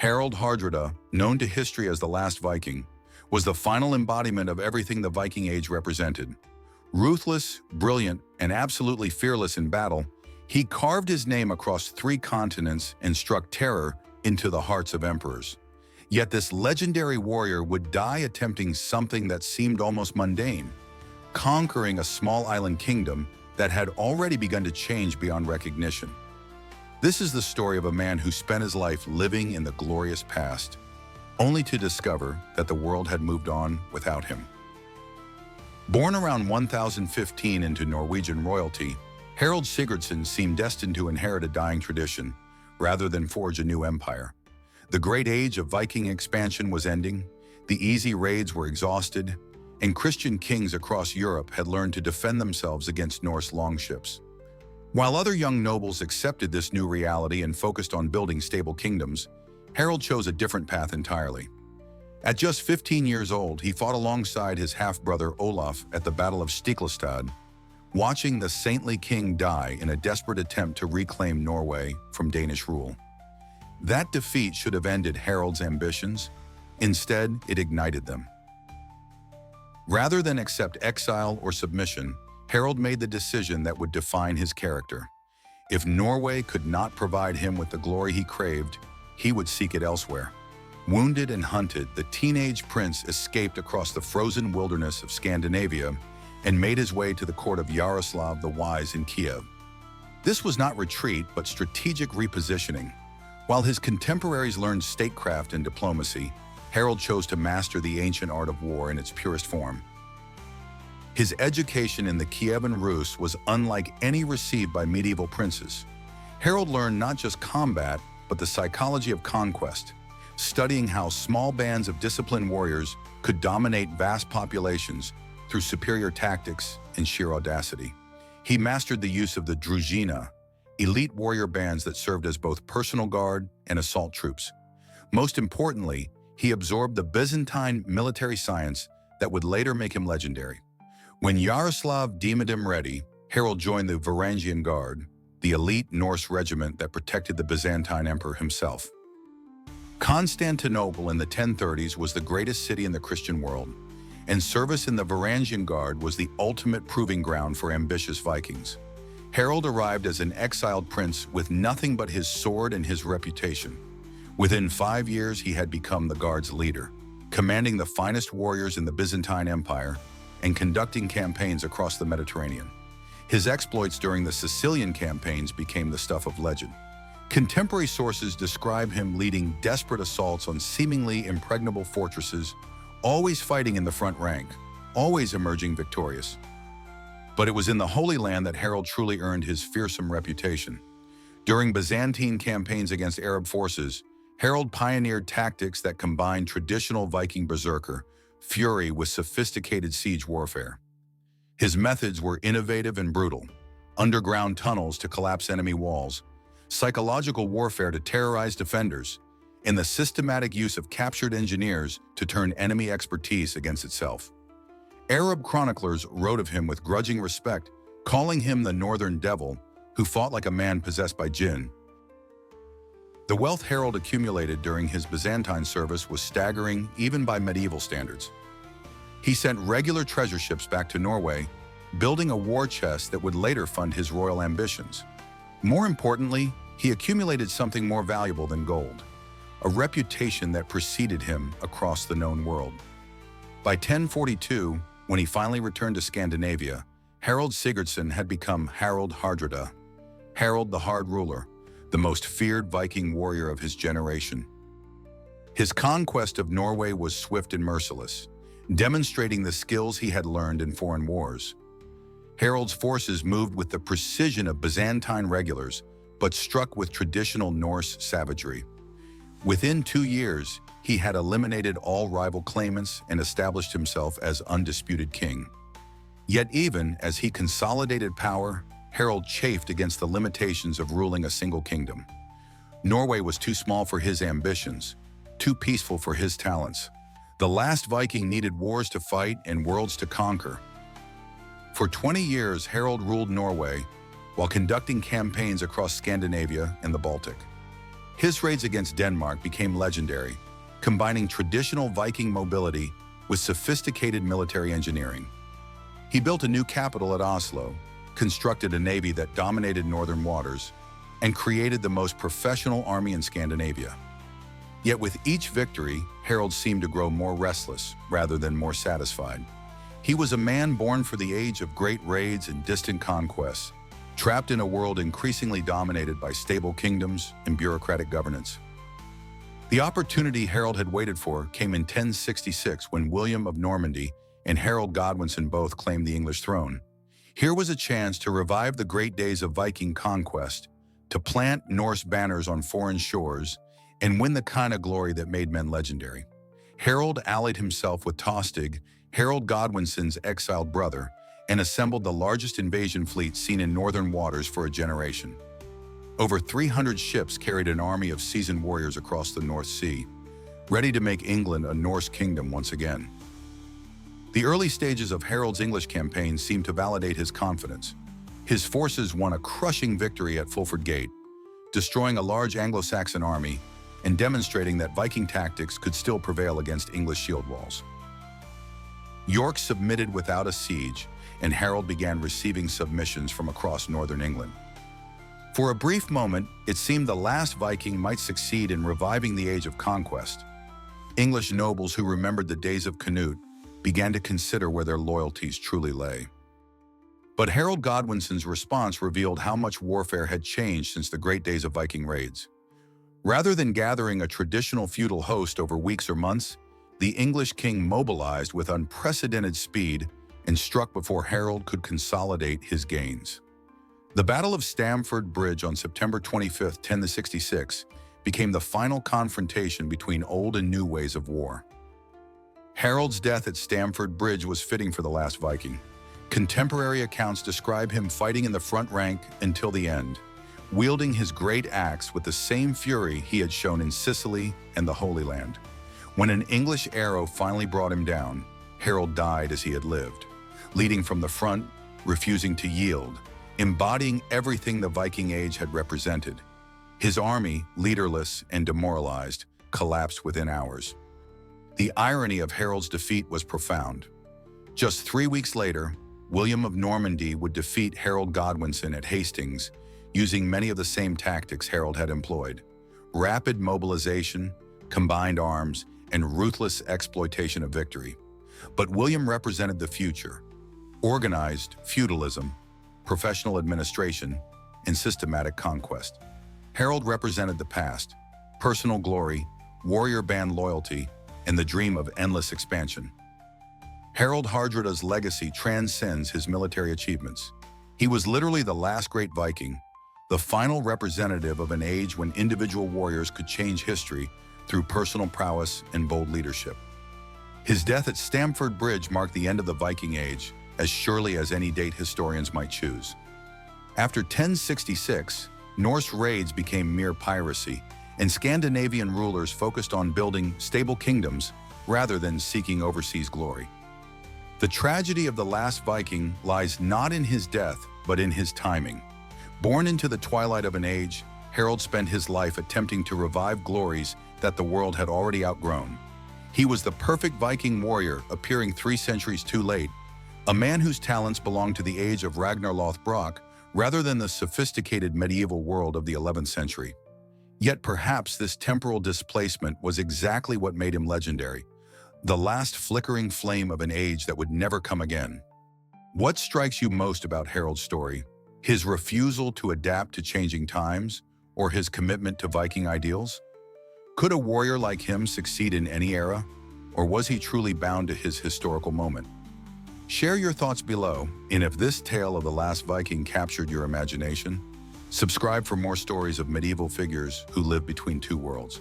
Harald Hardrada, known to history as the last Viking, was the final embodiment of everything the Viking Age represented. Ruthless, brilliant, and absolutely fearless in battle, he carved his name across 3 continents and struck terror into the hearts of emperors. Yet this legendary warrior would die attempting something that seemed almost mundane, conquering a small island kingdom that had already begun to change beyond recognition. This is the story of a man who spent his life living in the glorious past, only to discover that the world had moved on without him. Born around 1015 into Norwegian royalty, Harald Sigurdsson seemed destined to inherit a dying tradition, rather than forge a new empire. The great age of Viking expansion was ending, the easy raids were exhausted, and Christian kings across Europe had learned to defend themselves against Norse longships. While other young nobles accepted this new reality and focused on building stable kingdoms, Harald chose a different path entirely. At just 15 years old, he fought alongside his half-brother Olaf at the Battle of Stiklestad, watching the saintly king die in a desperate attempt to reclaim Norway from Danish rule. That defeat should have ended Harald's ambitions. Instead, it ignited them. Rather than accept exile or submission, Harald made the decision that would define his character. If Norway could not provide him with the glory he craved, he would seek it elsewhere. Wounded and hunted, the teenage prince escaped across the frozen wilderness of Scandinavia and made his way to the court of Yaroslav the Wise in Kiev. This was not retreat, but strategic repositioning. While his contemporaries learned statecraft and diplomacy, Harald chose to master the ancient art of war in its purest form. His education in the Kievan Rus was unlike any received by medieval princes. Harald learned not just combat, but the psychology of conquest, studying how small bands of disciplined warriors could dominate vast populations through superior tactics and sheer audacity. He mastered the use of the druzhina, elite warrior bands that served as both personal guard and assault troops. Most importantly, he absorbed the Byzantine military science that would later make him legendary. When Yaroslav deemed him ready, Harald joined the Varangian Guard, the elite Norse regiment that protected the Byzantine emperor himself. Constantinople in the 1030s was the greatest city in the Christian world, and service in the Varangian Guard was the ultimate proving ground for ambitious Vikings. Harald arrived as an exiled prince with nothing but his sword and his reputation. Within 5 years, he had become the Guard's leader, commanding the finest warriors in the Byzantine Empire and conducting campaigns across the Mediterranean. His exploits during the Sicilian campaigns became the stuff of legend. Contemporary sources describe him leading desperate assaults on seemingly impregnable fortresses, always fighting in the front rank, always emerging victorious. But it was in the Holy Land that Harald truly earned his fearsome reputation. During Byzantine campaigns against Arab forces, Harald pioneered tactics that combined traditional Viking berserker fury with sophisticated siege warfare. His methods were innovative and brutal: underground tunnels to collapse enemy walls, psychological warfare to terrorize defenders, and the systematic use of captured engineers to turn enemy expertise against itself. Arab chroniclers wrote of him with grudging respect, calling him the Northern Devil, who fought like a man possessed by jinn. The wealth Harald accumulated during his Byzantine service was staggering even by medieval standards. He sent regular treasure ships back to Norway, building a war chest that would later fund his royal ambitions. More importantly, he accumulated something more valuable than gold: a reputation that preceded him across the known world. By 1042, when he finally returned to Scandinavia, Harald Sigurdsson had become Harald Hardrada, Harald the Hard Ruler, the most feared Viking warrior of his generation. His conquest of Norway was swift and merciless, demonstrating the skills he had learned in foreign wars. Harald's forces moved with the precision of Byzantine regulars, but struck with traditional Norse savagery. Within 2 years, he had eliminated all rival claimants and established himself as undisputed king. Yet even as he consolidated power, Harald chafed against the limitations of ruling a single kingdom. Norway was too small for his ambitions, too peaceful for his talents. The last Viking needed wars to fight and worlds to conquer. For 20 years, Harald ruled Norway while conducting campaigns across Scandinavia and the Baltic. His raids against Denmark became legendary, combining traditional Viking mobility with sophisticated military engineering. He built a new capital at Oslo, constructed a navy that dominated northern waters, and created the most professional army in Scandinavia. Yet with each victory, Harald seemed to grow more restless rather than more satisfied. He was a man born for the age of great raids and distant conquests, trapped in a world increasingly dominated by stable kingdoms and bureaucratic governance. The opportunity Harald had waited for came in 1066 when William of Normandy and Harald Godwinson both claimed the English throne. Here was a chance to revive the great days of Viking conquest, to plant Norse banners on foreign shores, and win the kind of glory that made men legendary. Harald allied himself with Tostig, Harald Godwinson's exiled brother, and assembled the largest invasion fleet seen in northern waters for a generation. Over 300 ships carried an army of seasoned warriors across the North Sea, ready to make England a Norse kingdom once again. The early stages of Harald's English campaign seemed to validate his confidence. His forces won a crushing victory at Fulford Gate, destroying a large Anglo-Saxon army and demonstrating that Viking tactics could still prevail against English shield walls. York submitted without a siege, and Harald began receiving submissions from across northern England. For a brief moment, it seemed the last Viking might succeed in reviving the age of conquest. English nobles who remembered the days of Canute began to consider where their loyalties truly lay. But Harald Godwinson's response revealed how much warfare had changed since the great days of Viking raids. Rather than gathering a traditional feudal host over weeks or months, the English king mobilized with unprecedented speed and struck before Harald could consolidate his gains. The Battle of Stamford Bridge on September 25, 1066, became the final confrontation between old and new ways of war. Harald's death at Stamford Bridge was fitting for the last Viking. Contemporary accounts describe him fighting in the front rank until the end, wielding his great axe with the same fury he had shown in Sicily and the Holy Land. When an English arrow finally brought him down, Harald died as he had lived, leading from the front, refusing to yield, embodying everything the Viking Age had represented. His army, leaderless and demoralized, collapsed within hours. The irony of Harald's defeat was profound. Just 3 weeks later, William of Normandy would defeat Harald Godwinson at Hastings, using many of the same tactics Harald had employed: rapid mobilization, combined arms, and ruthless exploitation of victory. But William represented the future: organized feudalism, professional administration, and systematic conquest. Harald represented the past: personal glory, warrior band loyalty, and the dream of endless expansion. Harald Hardrada's legacy transcends his military achievements. He was literally the last great Viking, the final representative of an age when individual warriors could change history through personal prowess and bold leadership. His death at Stamford Bridge marked the end of the Viking Age, as surely as any date historians might choose. After 1066, Norse raids became mere piracy, and Scandinavian rulers focused on building stable kingdoms rather than seeking overseas glory. The tragedy of the last Viking lies not in his death, but in his timing. Born into the twilight of an age, Harald spent his life attempting to revive glories that the world had already outgrown. He was the perfect Viking warrior, appearing 3 centuries too late, a man whose talents belonged to the age of Ragnar Lothbrok rather than the sophisticated medieval world of the 11th century. Yet perhaps this temporal displacement was exactly what made him legendary, the last flickering flame of an age that would never come again. What strikes you most about Harald's story? His refusal to adapt to changing times, or his commitment to Viking ideals? Could a warrior like him succeed in any era, or was he truly bound to his historical moment? Share your thoughts below, and if this tale of the last Viking captured your imagination, subscribe for more stories of medieval figures who lived between two worlds.